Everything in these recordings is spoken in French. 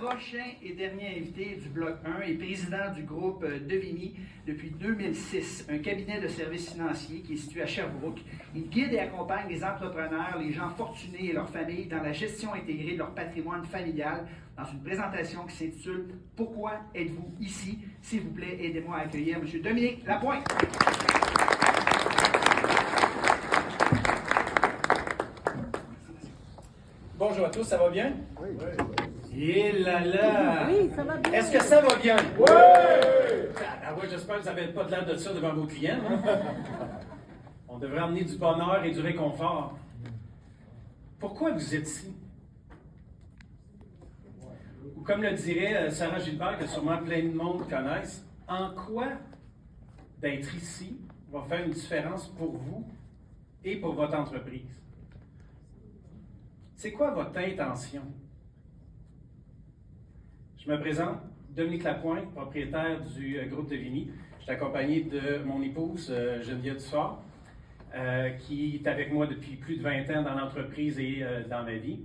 prochain et dernier invité du Bloc 1 est président du groupe Devini depuis 2006, un cabinet de services financiers qui est situé à Sherbrooke. Il guide et accompagne les entrepreneurs, les gens fortunés et leurs familles dans la gestion intégrée de leur patrimoine familial dans une présentation qui s'intitule « Pourquoi êtes-vous ici? » S'il vous plaît, aidez-moi à accueillir M. Dominique Lapointe. Bonjour à tous, ça va bien? Oui. Et là là! Oui, ça va bien. Est-ce que ça va bien? Oui! Ah ouais, j'espère que vous n'avez pas de l'air de ça devant vos clients. Hein? On devrait amener du bonheur et du réconfort. Pourquoi vous êtes ici? Ou comme le dirait Sarah Gilbert, que sûrement plein de monde connaissent, en quoi d'être ici va faire une différence pour vous et pour votre entreprise? C'est quoi votre intention? Je me présente, Dominique Lapointe, propriétaire du groupe Devini. Je suis accompagné de mon épouse, Geneviève Dufort, qui est avec moi depuis plus de 20 ans dans l'entreprise et dans ma vie.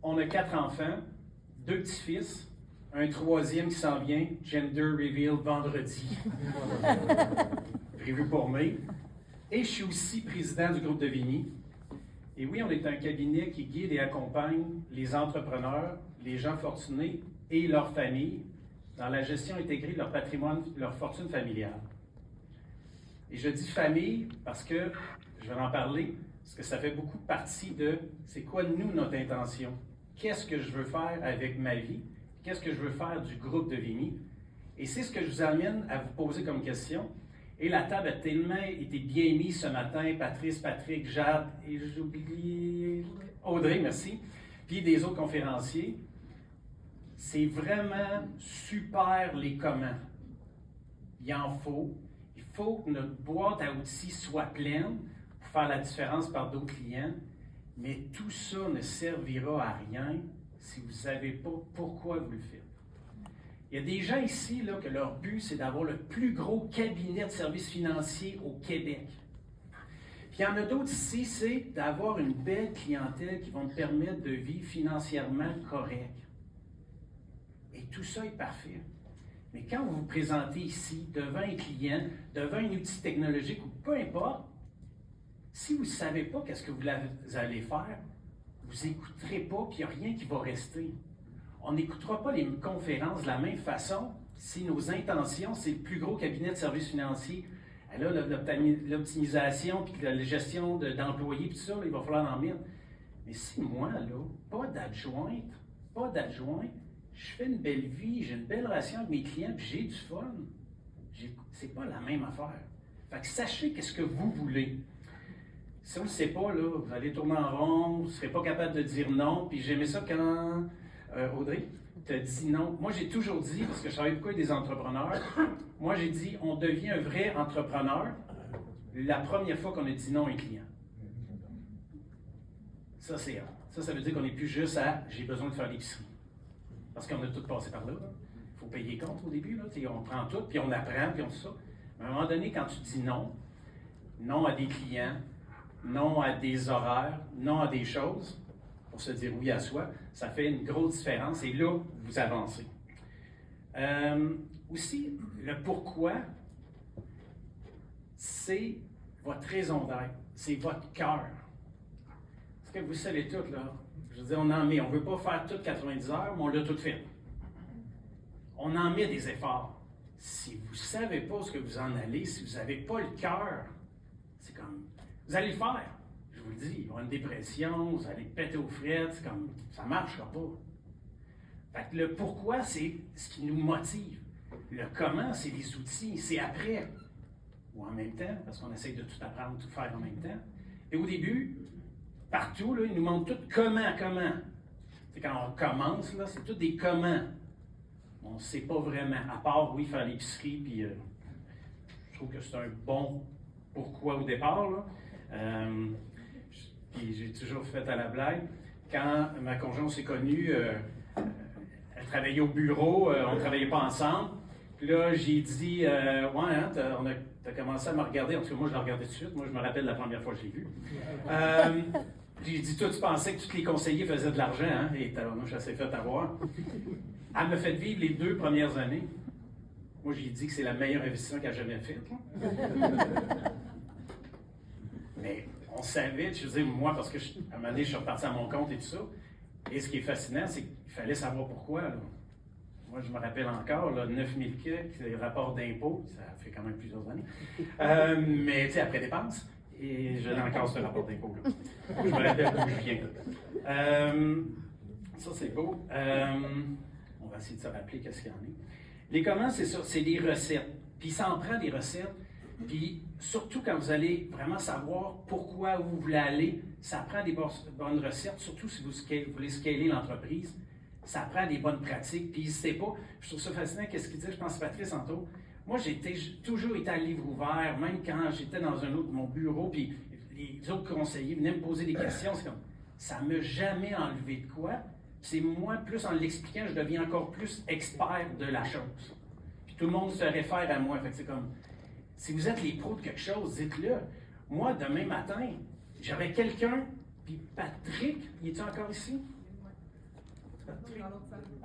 On a 4 enfants, 2 petits-fils, un 3e qui s'en vient, Gender Reveal vendredi, prévu pour mai. Et je suis aussi président du groupe Devini. Et oui, on est un cabinet qui guide et accompagne les entrepreneurs, les gens fortunés et leurs familles dans la gestion intégrée de leur patrimoine, de leur fortune familiale. Et je dis famille parce que, je vais en parler, parce que ça fait beaucoup partie de c'est quoi nous notre intention. Qu'est-ce que je veux faire avec ma vie? Qu'est-ce que je veux faire du groupe Devini? Et c'est ce que je vous amène à vous poser comme question. Et la table a tellement été bien mise ce matin. Patrice, Patrick, Jade, et j'oublie Audrey, merci, puis des autres conférenciers. C'est vraiment super les comment. Il en faut. Il faut que notre boîte à outils soit pleine pour faire la différence par d'autres clients. Mais tout ça ne servira à rien si vous ne savez pas pourquoi vous le faites. Il y a des gens ici là, que leur but, c'est d'avoir le plus gros cabinet de services financiers au Québec. Puis il y en a d'autres ici, c'est d'avoir une belle clientèle qui va me permettre de vivre financièrement correct. Et tout ça est parfait. Mais quand vous vous présentez ici, devant un client, devant un outil technologique ou peu importe, si vous ne savez pas qu'est-ce que vous allez faire, vous n'écouterez pas, puis il n'y a rien qui va rester. On n'écoutera pas les conférences de la même façon si nos intentions, c'est le plus gros cabinet de services financiers. Là, l'optimisation puis la gestion d'employés, puis tout ça, là, il va falloir en mettre. Mais si moi, là, pas d'adjoint, je fais une belle vie, j'ai une belle relation avec mes clients, puis j'ai du fun, c'est pas la même affaire. Fait que sachez qu'est-ce que vous voulez. Si vous ne le savez pas, là, vous allez tourner en rond, vous ne serez pas capable de dire non, puis j'aimais ça quand... Audrey, tu as dit non. Moi, j'ai toujours dit, parce que je travaille beaucoup avec des entrepreneurs, moi, j'ai dit, on devient un vrai entrepreneur la première fois qu'on a dit non à un client. Ça, ça veut dire qu'on n'est plus juste à « j'ai besoin de faire l'épicerie ». Parce qu'on a tout passé par là. Il faut payer compte au début. Là. On prend tout, puis on apprend, puis on fait ça. Mais à un moment donné, quand tu dis non, non à des clients, non à des horaires, non à des choses, pour se dire oui à soi, ça fait une grosse différence et là, vous avancez. Aussi, le pourquoi, c'est votre raison d'être, c'est votre cœur. Parce que vous savez tout, là. Je veux dire, on ne veut pas faire tout 90 heures, mais on l'a tout fait. On en met des efforts. Si vous ne savez pas ce que vous en allez, si vous n'avez pas le cœur, c'est comme, vous allez le faire. Je vous le dis, il y aura une dépression, vous allez péter aux frettes, c'est comme, ça ne marchera pas. Fait que le pourquoi, c'est ce qui nous motive. Le comment, c'est les outils, c'est après. Ou en même temps, parce qu'on essaie de tout apprendre, tout faire en même temps. Et au début, partout, là, ils nous montrent tout comment. C'est quand on commence, là, c'est tout des comment. On ne sait pas vraiment, à part, oui, faire l'épicerie, puis je trouve que c'est un bon pourquoi au départ, là. Puis j'ai toujours fait à la blague. Quand ma conjointe s'est connue, elle travaillait au bureau, on ne travaillait pas ensemble. Puis là, j'ai dit, ouais, hein, t'as commencé à me regarder. En tout cas, moi, je la regardais tout de suite. Moi, je me rappelle la première fois que je l'ai vue. J'ai dit, toi, tu pensais que tous les conseillers faisaient de l'argent, hein? Et moi, je s'est fait avoir. Elle m'a fait vivre les 2 premières années. Moi, j'ai dit que c'est le meilleur investissement qu'elle a jamais fait. Mais on savait, je veux dire, moi, parce que à un moment donné, je suis reparti à mon compte et tout ça. Et ce qui est fascinant, c'est qu'il fallait savoir pourquoi. Là. Moi, je me rappelle encore, là, 9 000 kg, rapport d'impôt, ça fait quand même plusieurs années. Mais, tu sais, après dépenses, et je l'ai encore ce rapport d'impôt. Je me rappelle d'où je viens. Ça, c'est beau. On va essayer de se rappeler qu'est-ce qu'il y en a. Les commandes, c'est ça, c'est des recettes. Puis ça en prend des recettes. Puis surtout quand vous allez vraiment savoir pourquoi vous voulez aller, ça prend des bonnes recettes, surtout si vous voulez scaler l'entreprise. Ça prend des bonnes pratiques. Puis n'hésitez pas. Je trouve ça fascinant, qu'est-ce qu'il dit, je pense que Patrice tantôt. Moi, j'ai toujours été à livre ouvert, même quand j'étais dans mon bureau, puis les autres conseillers venaient me poser des questions. C'est comme, ça ne m'a jamais enlevé de quoi. C'est moi, plus en l'expliquant, je deviens encore plus expert de la chose. Puis tout le monde se réfère à moi. Fait que c'est comme, si vous êtes les pros de quelque chose, dites-le. Moi, demain matin, j'aurais quelqu'un, puis Patrick, il est-tu encore ici? Patrick?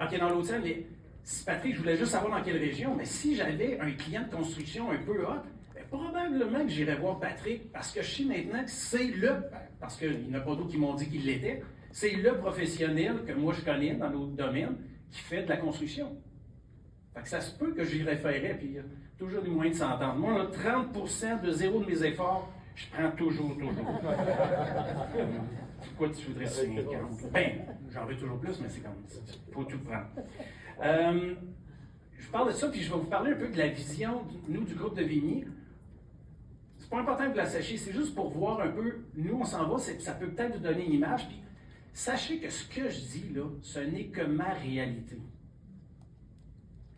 OK, dans l'autre salle, mais si Patrick, je voulais juste savoir dans quelle région, mais si j'avais un client de construction un peu hot, bien, probablement que j'irais voir Patrick, parce que je sais maintenant que c'est parce qu'il n'y en a pas d'autres qui m'ont dit qu'il l'était, c'est le professionnel que moi je connais dans notre domaine qui fait de la construction. Fait que ça se peut que j'y référerais, puis il y a toujours des moyens de s'entendre. Moi, on a 30% de zéro de mes efforts, je prends toujours. Pourquoi tu voudrais signer 40? Ben, j'en veux toujours plus, mais c'est comme ça. Il faut tout prendre. Je parle de ça, puis je vais vous parler un peu de la vision, nous, du groupe de Vigny. C'est pas important que vous la sachiez, c'est juste pour voir un peu, nous, on s'en va, ça peut peut-être vous donner une image, puis sachez que ce que je dis, là, ce n'est que ma réalité.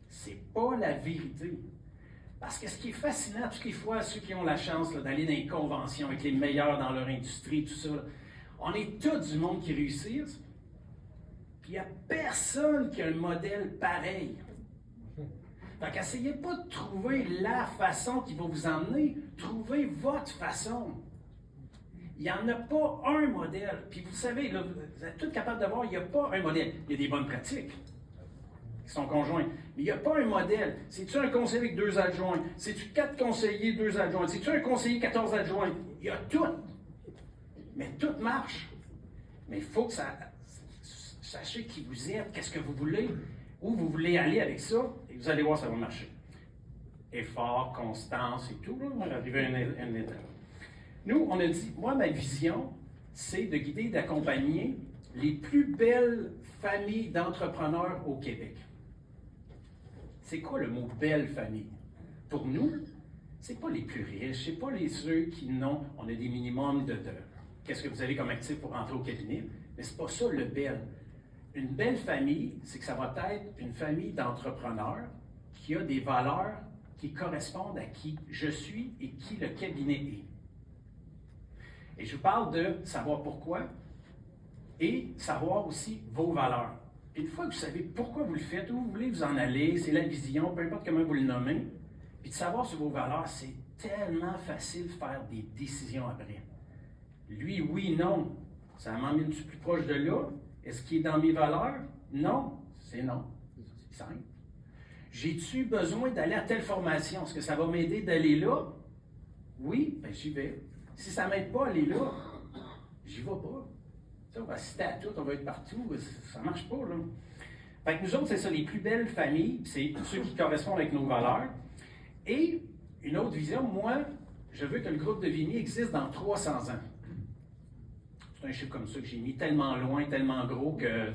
C'est pas la vérité. Parce que ce qui est fascinant, toutes les fois, ceux qui ont la chance d'aller dans les conventions avec les meilleurs dans leur industrie, tout ça, là, on est tous du monde qui réussissent, puis il n'y a personne qui a un modèle pareil. Donc, essayez pas de trouver la façon qui va vous emmener, trouvez votre façon. Il n'y en a pas un modèle. Puis vous savez, là, vous êtes tous capables de voir, il n'y a pas un modèle. Il y a des bonnes pratiques qui sont conjointes. Mais il n'y a pas un modèle. C'est-tu un conseiller avec 2 adjoints? C'est-tu 4 conseillers, 2 adjoints? C'est-tu un conseiller, 14 adjoints? Il y a tout. Mais tout marche. Mais il faut que sachez qui vous êtes, qu'est-ce que vous voulez, où vous voulez aller avec ça, et vous allez voir, ça va marcher. Effort, constance et tout, là, on va arriver à une étape. Nous, on a dit, moi, ma vision, c'est de guider et d'accompagner les plus belles familles d'entrepreneurs au Québec. C'est quoi le mot « belle famille » ? Pour nous, c'est pas les plus riches, c'est pas ceux qui n'ont, on a des minimums de qu'est-ce que vous avez comme actif pour rentrer au cabinet, mais c'est pas ça le bel. Une belle famille, c'est que ça va être une famille d'entrepreneurs qui a des valeurs qui correspondent à qui je suis et qui le cabinet est. Et je vous parle de savoir pourquoi et savoir aussi vos valeurs. Une fois que vous savez pourquoi vous le faites, où vous voulez vous en aller, c'est la vision, peu importe comment vous le nommez, puis de savoir sur vos valeurs, c'est tellement facile de faire des décisions après. Lui, oui, non. Ça m'emmène-tu plus proche de là? Est-ce qu'il est dans mes valeurs? Non. C'est non. C'est simple. J'ai-tu besoin d'aller à telle formation? Est-ce que ça va m'aider d'aller là? Oui, bien j'y vais. Si ça ne m'aide pas à aller là, j'y vais pas. Ça, on va citer à tout, on va être partout. Ça ne marche pas, là. Fait que nous autres, c'est ça, les plus belles familles, c'est ceux qui correspondent avec nos valeurs. Et une autre vision, moi, je veux que le groupe de Vigny existe dans 300 ans. C'est un chiffre comme ça que j'ai mis tellement loin, tellement gros que...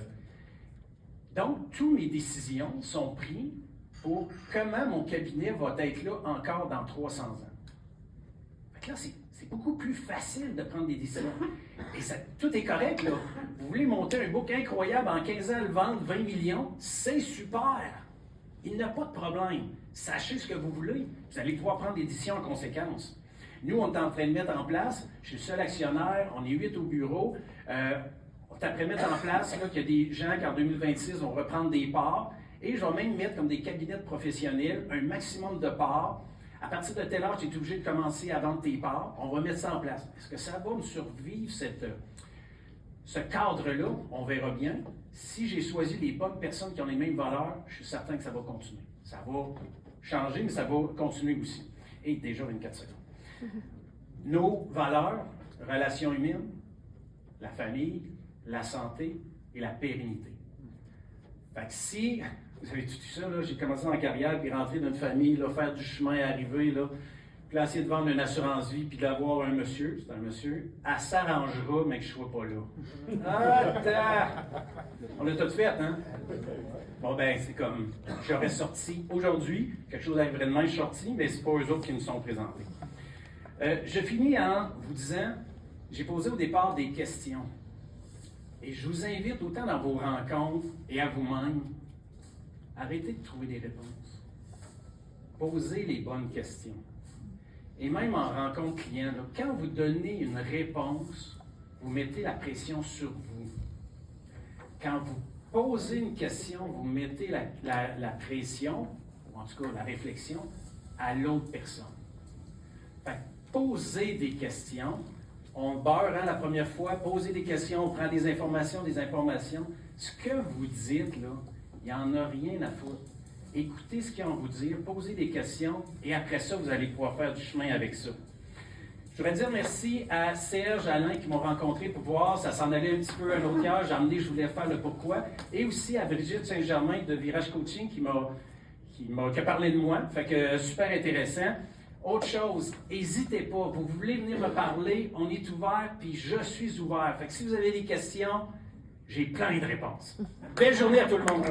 Donc, toutes mes décisions sont prises pour comment mon cabinet va être là encore dans 300 ans. Fait que là, c'est beaucoup plus facile de prendre des décisions. Et ça, tout est correct, là. Vous voulez monter un book incroyable en 15 ans, le vendre 20 millions, c'est super. Il n'y a pas de problème. Sachez ce que vous voulez. Vous allez pouvoir prendre des décisions en conséquence. Nous, on est en train de mettre en place, je suis le seul actionnaire, on est 8 au bureau, on est en train de mettre en place qu'il y a des gens qui en 2026 vont reprendre des parts, et je vais même mettre comme des cabinets de professionnels un maximum de parts. À partir de telle heure, tu es obligé de commencer à vendre tes parts. On va mettre ça en place. Est-ce que ça va me survivre ce cadre-là, on verra bien. Si j'ai choisi les bonnes personnes qui ont les mêmes valeurs, je suis certain que ça va continuer. Ça va changer, mais ça va continuer aussi. Et déjà 24 secondes. Nos valeurs, relations humaines, la famille, la santé et la pérennité. Fait que si vous avez tout ça, là, j'ai commencé en carrière, puis rentrer dans une famille, là, faire du chemin, arriver, là, puis là, essayer de vendre une assurance vie, puis d'avoir un monsieur, c'est un monsieur, elle s'arrangera, mais que je ne sois pas là. Attends! On l'a tout fait, hein? Bon, ben, c'est comme, j'aurais sorti aujourd'hui, quelque chose arriverait demain, je suis sorti, mais c'est pas eux autres qui nous sont présentés. Je finis en vous disant, j'ai posé au départ des questions. Et je vous invite, autant dans vos rencontres et à vous-même, arrêtez de trouver des réponses. Posez les bonnes questions. Et même en rencontre client, là, quand vous donnez une réponse, vous mettez la pression sur vous. Quand vous posez une question, vous mettez la pression, ou en tout cas la réflexion, à l'autre personne. Fait que posez des questions. On beurre, hein, la première fois, posez des questions, on prend des informations. Ce que vous dites, là, il n'y en a rien à foutre. Écoutez ce qu'ils ont à vous dire, posez des questions, et après ça, vous allez pouvoir faire du chemin avec ça. Je voudrais dire merci à Serge, Alain qui m'ont rencontré pour voir, ça s'en allait un petit peu à un autre cœur, j'ai amené, je voulais faire le pourquoi, et aussi à Brigitte Saint-Germain de Virage Coaching qui a parlé de moi, fait que super intéressant. Autre chose, n'hésitez pas, vous voulez venir me parler, on est ouvert, puis je suis ouvert. Fait que si vous avez des questions, j'ai plein de réponses. Belle journée à tout le monde.